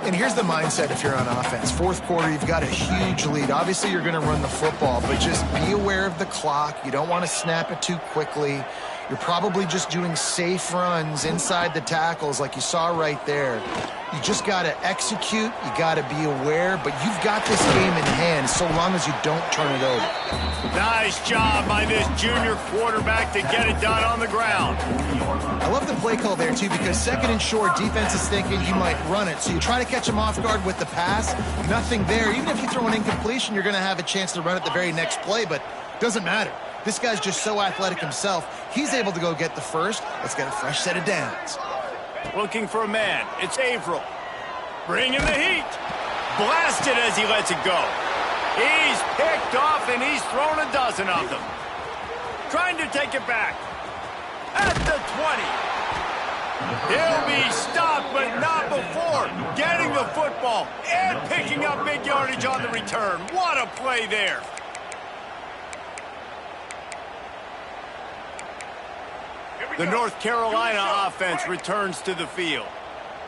And here's the mindset if you're on offense. Fourth quarter, you've got a huge lead. Obviously, you're going to run the football, but just be aware of the clock. You don't want to snap it too quickly. You're probably just doing safe runs inside the tackles like you saw right there. You just got to execute. You got to be aware, but you've got this game in hand so long as you don't turn it over. Nice job by this junior quarterback to get it done on the ground. I love the play call there, too, because second and short, defense is thinking you might run it. So you try to catch him off guard with the pass. Nothing there. Even if you throw an incompletion, you're going to have a chance to run it the very next play, but it doesn't matter. This guy's just so athletic himself. He's able to go get the first. Let's get a fresh set of downs. Looking for a man. It's Averill. Bringing the heat. Blasted as he lets it go. He's picked off, and he's thrown a dozen of them. Trying to take it back. At the 20. He'll be stopped, but not before getting the football and picking up big yardage on the return. What a play there. The North Carolina offense returns to the field.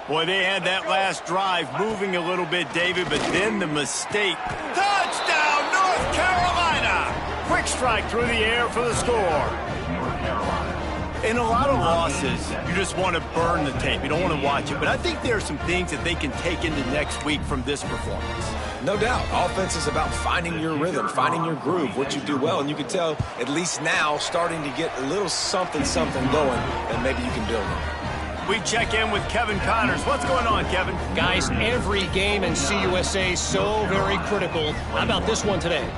Boy, they had that last drive moving a little bit, David, but then the mistake. Touchdown, North Carolina! Quick strike through the air for the score. In a lot of losses, you just want to burn the tape. You don't want to watch it. But I think there are some things that they can take into next week from this performance. No doubt. Offense is about finding your rhythm, finding your groove, what you do well. And you can tell, at least now, starting to get a little something going, and maybe you can build on. We check in with Kevin Connors. What's going on, Kevin? Guys, every game in CUSA is so very critical. How about this one today?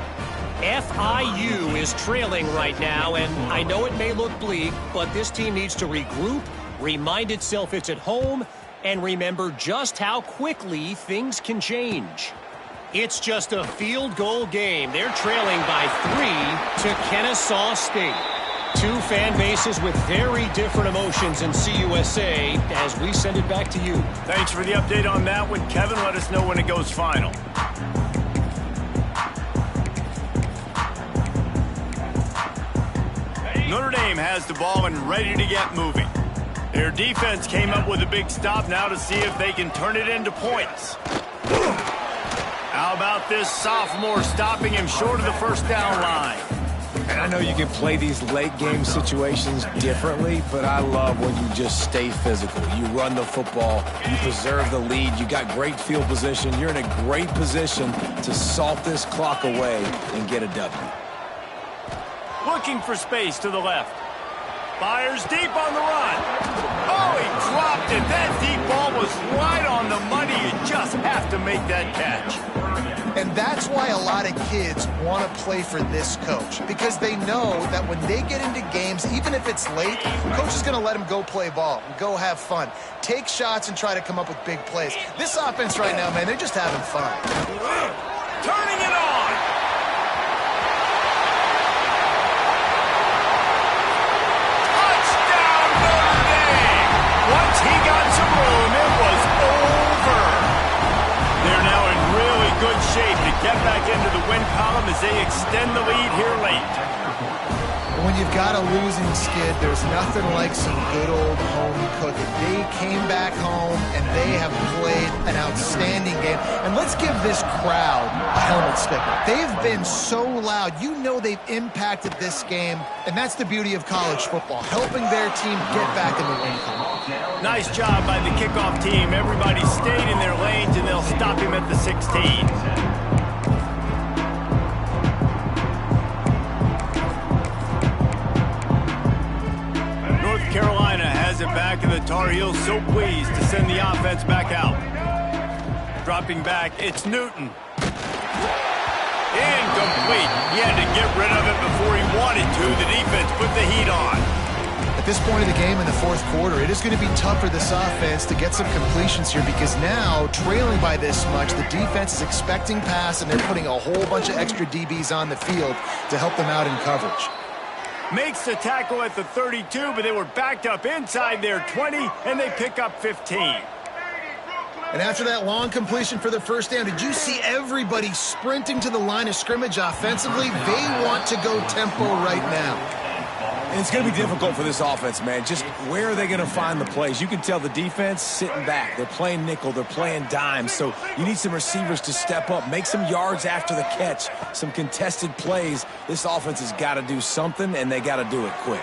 FIU is trailing right now, and I know it may look bleak, but this team needs to regroup, remind itself it's at home, and remember just how quickly things can change. It's just a field goal game. They're trailing by 3 to Kennesaw State. Two fan bases with very different emotions in CUSA as we send it back to you. Thanks for the update on that one, Kevin. Let us know when it goes final. Notre Dame has the ball and ready to get moving. Their defense came up with a big stop now to see if they can turn it into points. How about this sophomore stopping him short of the first down line? And I know you can play these late game situations differently, but I love when you just stay physical. You run the football, you preserve the lead, you got great field position. You're in a great position to salt this clock away and get a W. Looking for space to the left. Fires deep on the run. Oh, he dropped it. That deep ball was right on the money. You just have to make that catch. And that's why a lot of kids want to play for this coach, because they know that when they get into games, even if it's late, the coach is going to let them go play ball and go have fun. Take shots and try to come up with big plays. This offense right now, man, they're just having fun. Turning it on. Once he got some room, it was over. They're now in really good shape to get back into the win column as they extend the lead here late. When you've got a losing skid, there's nothing like some good old home cooking. They came back home, and they have played an outstanding game. And let's give this crowd a helmet sticker. They've been so loud. You know they've impacted this game, and that's the beauty of college football, helping their team get back in the win column. Nice job by the kickoff team. Everybody stayed in their lanes, and they'll stop him at the 16. Carolina has it back, and the Tar Heels so pleased to send the offense back out. Dropping back, it's Newton. Incomplete. He had to get rid of it before he wanted to. The defense put the heat on. At this point of the game in the fourth quarter, it is going to be tough for this offense to get some completions here, because now, trailing by this much, the defense is expecting pass, and they're putting a whole bunch of extra DBs on the field to help them out in coverage. Makes the tackle at the 32, but they were backed up inside their 20, and they pick up 15. And after that long completion for the first down, did you see everybody sprinting to the line of scrimmage offensively? They want to go tempo right now. And it's going to be difficult for this offense, man. Just where are they going to find the plays? You can tell the defense sitting back. They're playing nickel. They're playing dime. So you need some receivers to step up, make some yards after the catch, some contested plays. This offense has got to do something, and they got to do it quick.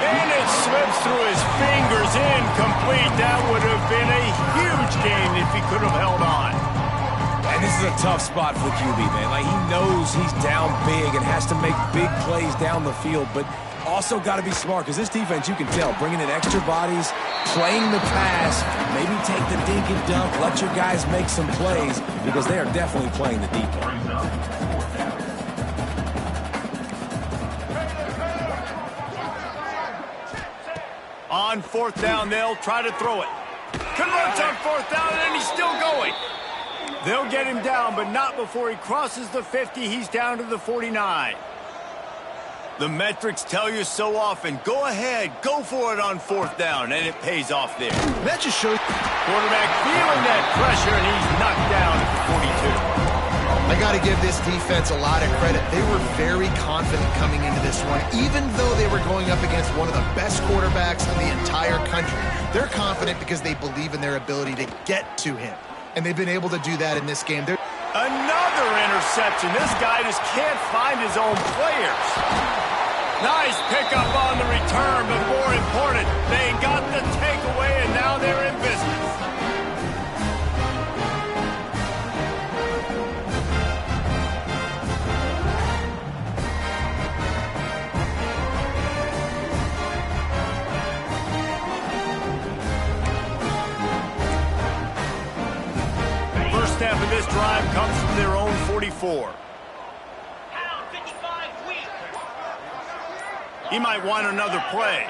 And it slips through his fingers, incomplete. That would have been a huge gain if he could have held on. And this is a tough spot for the QB, man. Like, he knows he's down big and has to make big plays down the field, but also got to be smart, because this defense, you can tell, bringing in extra bodies, playing the pass, maybe take the dink and dunk, let your guys make some plays, because they are definitely playing the deep end. On fourth down, they'll try to throw it. Converts on fourth down, and he's still going. They'll get him down, but not before he crosses the 50. He's down to the 49. The metrics tell you so often. Go ahead, go for it on fourth down, and it pays off there. That just shows Quarterback feeling that pressure, and he's knocked down at the 42. I got to give this defense a lot of credit. They were very confident coming into this one, even though they were going up against one of the best quarterbacks in the entire country. They're confident because they believe in their ability to get to him, and they've been able to do that in this game. Another interception. This guy just can't find his own players. Nice pickup on the return, but more important, they got the takeaway, and now they're in business. First snap of this drive comes from their own 44. He might want another play.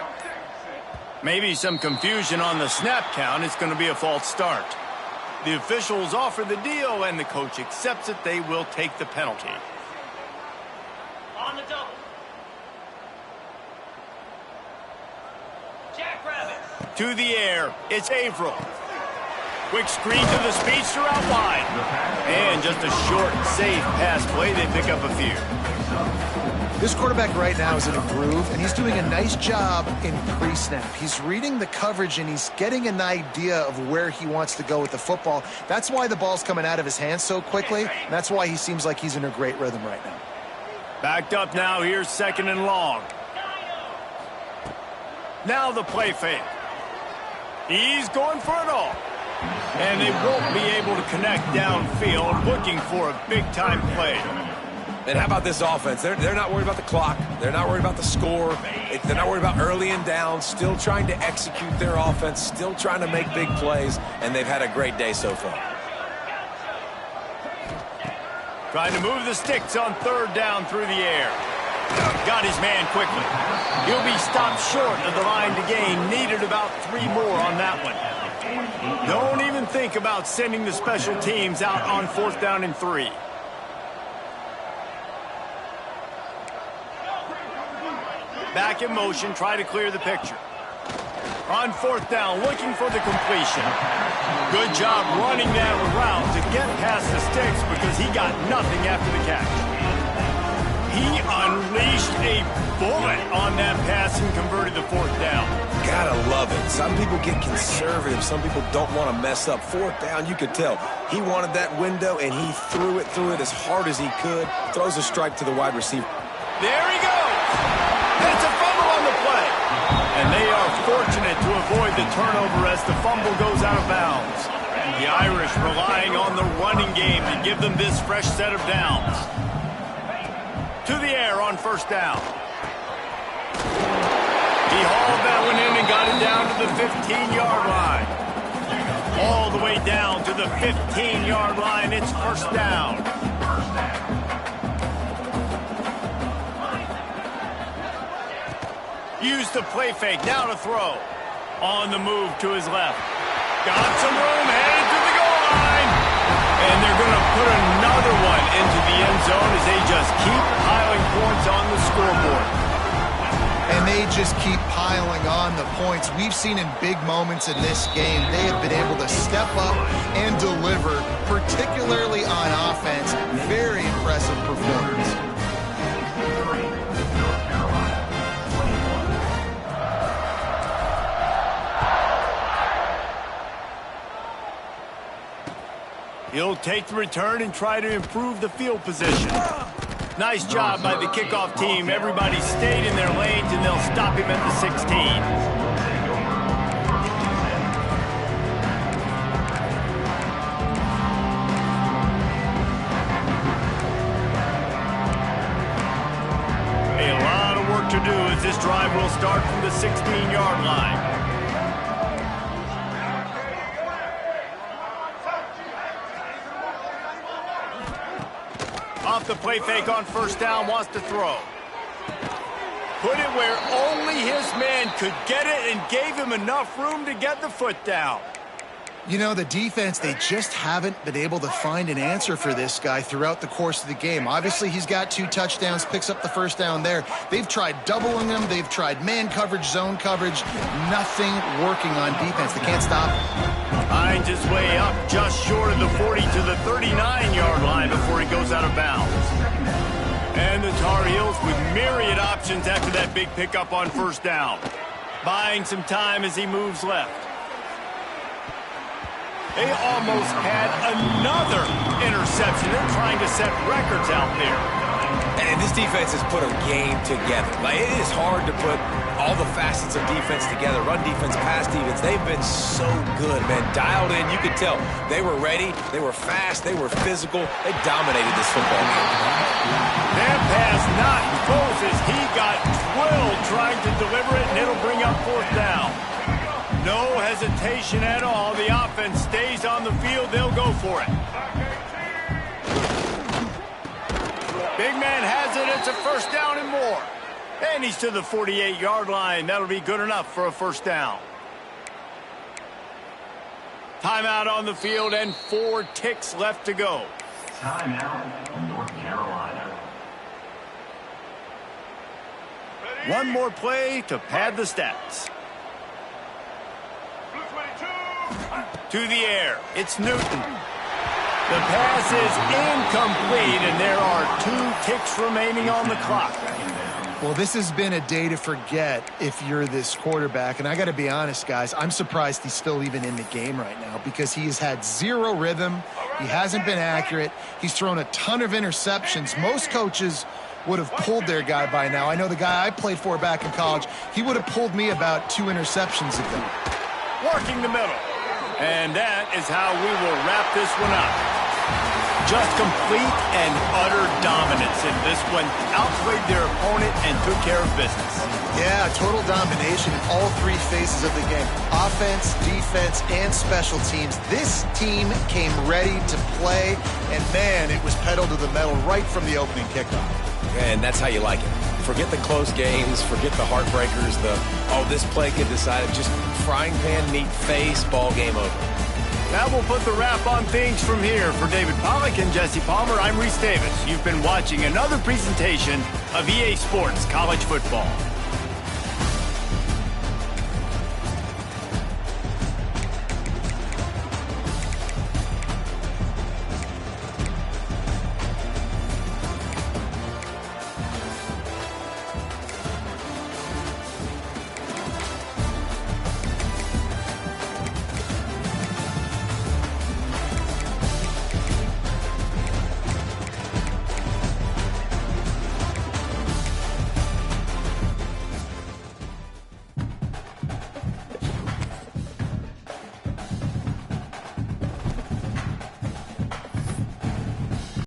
Maybe some confusion on the snap count. It's going to be a false start. The officials offer the deal, and the coach accepts it. They will take the penalty. On the double. Jackrabbit. To the air. It's Averill. Quick screen to the speedster out wide. And just a short, safe pass play. They pick up a few. This quarterback right now is in a groove, and he's doing a nice job in pre-snap. He's reading the coverage, and he's getting an idea of where he wants to go with the football. That's why the ball's coming out of his hands so quickly, and that's why he seems like he's in a great rhythm right now. Backed up now. Here's second and long. Now the play fake. He's going for it all. And they won't be able to connect downfield, looking for a big-time play. And how about this offense? They're not worried about the clock. They're not worried about the score. They're not worried about early and down. Still trying to execute their offense. Still trying to make big plays. And they've had a great day so far. Trying to move the sticks on third down through the air. Got his man quickly. He'll be stopped short of the line to gain. Needed about 3 more on that one. Don't even think about sending the special teams out on fourth down and 3. Back in motion, try to clear the picture. On fourth down, looking for the completion. Good job running that route to get past the sticks because he got nothing after the catch. He unleashed a bullet on that pass and converted the fourth down. Gotta love it. Some people get conservative. Some people don't want to mess up. Fourth down, you could tell. He wanted that window, and he threw it as hard as he could. Throws a strike to the wide receiver. There he goes. That's a fumble on the play. And they are fortunate to avoid the turnover as the fumble goes out of bounds. The Irish relying on the running game to give them this fresh set of downs. To the air on first down. He hauled that one in and got it down to the 15-yard line. All the way down to the 15-yard line. It's first down. Use the play fake. Now to throw. On the move to his left. Got some room. Headed to the goal line. And they're going to put another one into the end zone as they just keep piling points on the scoreboard. And they just keep piling on the points. We've seen in big moments in this game, they have been able to step up and deliver, particularly on offense. Very impressive performance. He'll take the return and try to improve the field position. Nice job by the kickoff team. Everybody stayed in their lanes, and they'll stop him at the 16. To do as this drive will start from the 16-yard line. Off the play fake on first down, wants to throw. Put it where only his man could get it and gave him enough room to get the foot down. You know, the defense, they just haven't been able to find an answer for this guy throughout the course of the game. Obviously, he's got 2 touchdowns, picks up the first down there. They've tried doubling him. They've tried man coverage, zone coverage. Nothing working on defense. They can't stop him. Finds his way up just short of the 40 to the 39-yard line before he goes out of bounds. And the Tar Heels with myriad options after that big pickup on first down. Buying some time as he moves left. They almost had another interception. They're trying to set records out there. And this defense has put a game together. Like, it is hard to put all the facets of defense together. Run defense, pass defense. They've been so good, man. Dialed in. You could tell they were ready. They were fast. They were physical. They dominated this football game. That pass not closes. He got drilled trying to deliver it, and it'll bring up fourth down. No hesitation at all. The offense stays on the field. They'll go for it. Big man has it. It's a first down and more. And he's to the 48-yard line. That'll be good enough for a first down. Timeout on the field and 4 ticks left to go. Timeout, North Carolina. One more play to pad the stats. To the air. It's Newton. The pass is incomplete, and there are 2 ticks remaining on the clock. Well, this has been a day to forget if you're this quarterback. And I got to be honest, guys, I'm surprised he's still even in the game right now because he has had 0 rhythm. He hasn't been accurate. He's thrown a ton of interceptions. Most coaches would have pulled their guy by now. I know the guy I played for back in college, he would have pulled me about 2 interceptions ago. Working the middle. And that is how we will wrap this one up. Just complete and utter dominance in this one. Outplayed their opponent and took care of business. Yeah, total domination in all 3 phases of the game. Offense, defense, and special teams. This team came ready to play, and man, it was pedal to the metal right from the opening kickoff. And that's how you like it. Forget the close games, forget the heartbreakers, this play get decided, just frying pan, meat face, ball game over. That will put the wrap on things from here. For David Pollack and Jesse Palmer, I'm Reese Davis. You've been watching another presentation of EA Sports College Football.